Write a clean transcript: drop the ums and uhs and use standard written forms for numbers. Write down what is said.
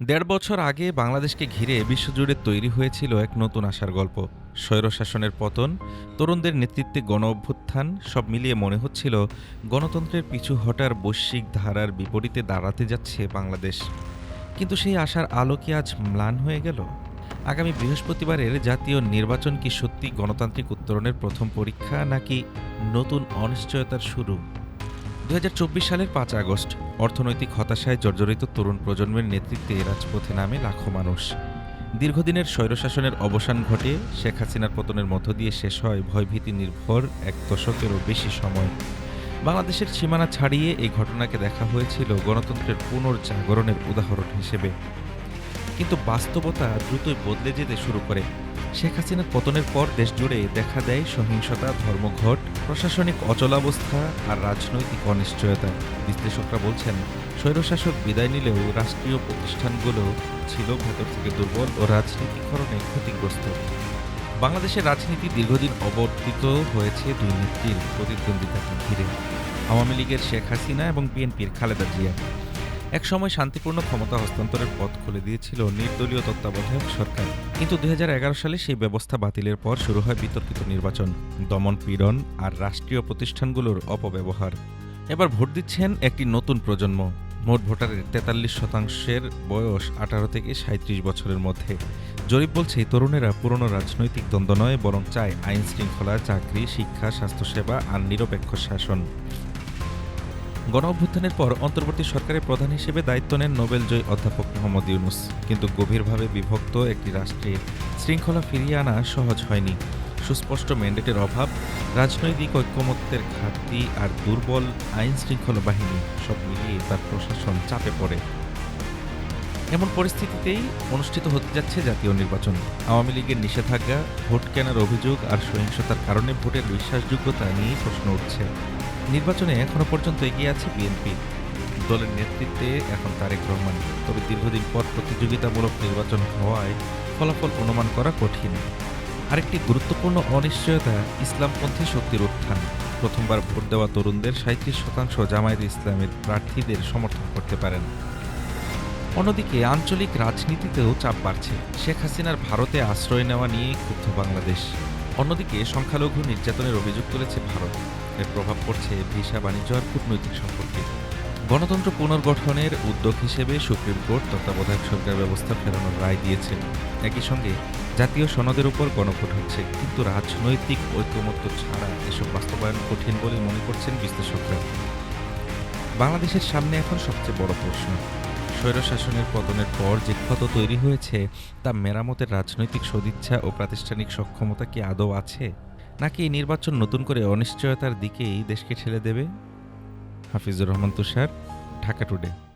দেড় বছর আগে বাংলাদেশকে ঘিরে বিশ্বজুড়ে তৈরি হয়েছিল এক নতুন আশার গল্প। স্বৈরশাসনের পতন, তরুণদের নেতৃত্বে গণ-অভ্যুত্থান, সব মিলিয়ে মনে হচ্ছিল গণতন্ত্রের পিছু হটার বৈশ্বিক ধারার বিপরীতে দাঁড়াতে যাচ্ছে বাংলাদেশ। কিন্তু সেই আশার আলো কি আজ ম্লান হয়ে গেল? আগামী বৃহস্পতিবারের জাতীয় নির্বাচন কি সত্যি গণতান্ত্রিক উত্তরণের প্রথম পরীক্ষা, নাকি নতুন অনিশ্চয়তার শুরু? ২০২৪ সালের ৫ আগস্ট অর্থনৈতিক হতাশায় জর্জরিত তরুণ প্রজন্মের নেতৃত্বে রাজপথে নামে লাখো মানুষ। দীর্ঘদিনের স্বৈরশাসনের অবসান ঘটে, শেখ হাসিনার পতনের মধ্য দিয়ে শেষ হয় ভয়ভীতি নির্ভর এক দশকেরও বেশি সময়। বাংলাদেশের সীমানা ছাড়িয়ে এই ঘটনাকে দেখা হয়েছিল গণতন্ত্রের পুনর্জাগরণের উদাহরণ হিসেবে। কিন্তু বাস্তবতা দ্রুতই বদলে যেতে শুরু করে। শেখ হাসিনার পতনের পর দেশজুড়ে দেখা দেয় সহিংসতা, ধর্মঘট, প্রশাসনিক অচলাবস্থা আর রাজনৈতিক অনিশ্চয়তা। বিশ্লেষকরা বলছেন, স্বৈরশাসক বিদায় নিলেও রাষ্ট্রীয় প্রতিষ্ঠানগুলো ছিল ভেতর থেকে দুর্বল ও রাজনীতিকরণে ক্ষতিগ্রস্ত। বাংলাদেশের রাজনীতি দীর্ঘদিন অবর্তিত হয়েছে দুই নেত্রীর প্রতিদ্বন্দ্বিতাকে ঘিরে, আওয়ামী লীগের শেখ হাসিনা এবং বিএনপির খালেদা জিয়া। একসময় শান্তিপূর্ণ ক্ষমতা হস্তান্তরের পথ খুলে দিয়েছিল নির্দলীয় তত্ত্বাবধায়ক সরকার। কিন্তু ২০১১ সালে সেই ব্যবস্থা বাতিলের পর শুরু হয় বিতর্কিত নির্বাচন, দমন-পীড়ন আর রাষ্ট্রীয় প্রতিষ্ঠানগুলোর অপব্যবহার। এবার ভোট দিচ্ছেন একটি নতুন প্রজন্ম। মোট ভোটারের ৪৩% বয়স ১৮ থেকে ৩৭ বছরের মধ্যে। জরিপ বলছে তরুণেরা পুরনো রাজনৈতিক দ্বন্দ্ব নয়, বরং চায় আইন শৃঙ্খলা, চাকরি, শিক্ষা, স্বাস্থ্যসেবা আর নিরপেক্ষ শাসন। গণ-অভ্যুত্থানের পর অন্তর্বর্তী সরকারের প্রধান হিসেবে দায়িত্ব নেন নোবেলজয়ী অধ্যাপক মোহাম্মদ ইউনূস। কিন্তু গভীরভাবে বিভক্ত একটি রাষ্ট্রে শৃঙ্খলা ফিরিয়ে আনা সহজ হয়নি। সুস্পষ্ট ম্যান্ডেটের অভাব, রাজনৈতিক ঐকমত্যের ঘাটতি আর দুর্বল আইন শৃঙ্খলা বাহিনী, সব মিলিয়ে তার প্রশাসন চাপে পড়ে। এমন পরিস্থিতিতেই অনুষ্ঠিত হতে যাচ্ছে জাতীয় নির্বাচন। আওয়ামী লীগের নিষেধাজ্ঞা, ভোট কেনার অভিযোগ আর সহিংসতার কারণে ভোটের বিশ্বাসযোগ্যতা নিয়েই প্রশ্ন উঠছে। নির্বাচনে এখনো পর্যন্ত এগিয়ে আছে বিএনপি। দলের নেতৃত্বে এখন তারেক রহমান। তবে দীর্ঘদিন পর প্রতিযোগিতামূলক নির্বাচন হওয়ায় ফলাফল অনুমান করা কঠিন। আরেকটি গুরুত্বপূর্ণ অনিশ্চয়তা ইসলামপন্থী শক্তির উত্থান। প্রথমবার ভোট দেওয়া তরুণদের ৩৭% জামায়াতে ইসলামের প্রার্থীদের সমর্থন করতে পারেন। অন্যদিকে আঞ্চলিক রাজনীতিতেও চাপ বাড়ছে। শেখ হাসিনার ভারতে আশ্রয় নেওয়া নিয়ে ক্ষুব্ধ বাংলাদেশ। অন্যদিকে সংখ্যালঘু নির্যাতনের অভিযোগ তুলেছে ভারত। এর প্রভাব পড়ছে ভিসা, বাণিজ্য আর কূটনৈতিক সম্পর্কে। গণতন্ত্র পুনর্গঠনের উদ্যোগ হিসেবে সুপ্রিম কোর্ট তত্ত্বাবধায়ক সরকার ব্যবস্থা ফেরানোর রায় দিয়েছে। একই সঙ্গে জাতীয় সনদের উপর গণভোট হচ্ছে, কিন্তু রাজনৈতিক ঐকমত্য ছাড়া এসব বাস্তবায়ন কঠিন বলে মনে করছেন বিশ্লেষকরা। বাংলাদেশের সামনে এখন সবচেয়ে বড় প্রশ্ন, স্বৈরশাসনের পতনের পর যে ক্ষত তৈরি হয়েছে তা মেরামতের রাজনৈতিক সদিচ্ছা ও প্রাতিষ্ঠানিক সক্ষমতা কি আদৌ আছে, নাকি এই নির্বাচন নতুন করে অনিশ্চয়তার দিকেই দেশকে ঠেলে দেবে? হাফিজুর রহমান তুষার, ঢাকা টুডে।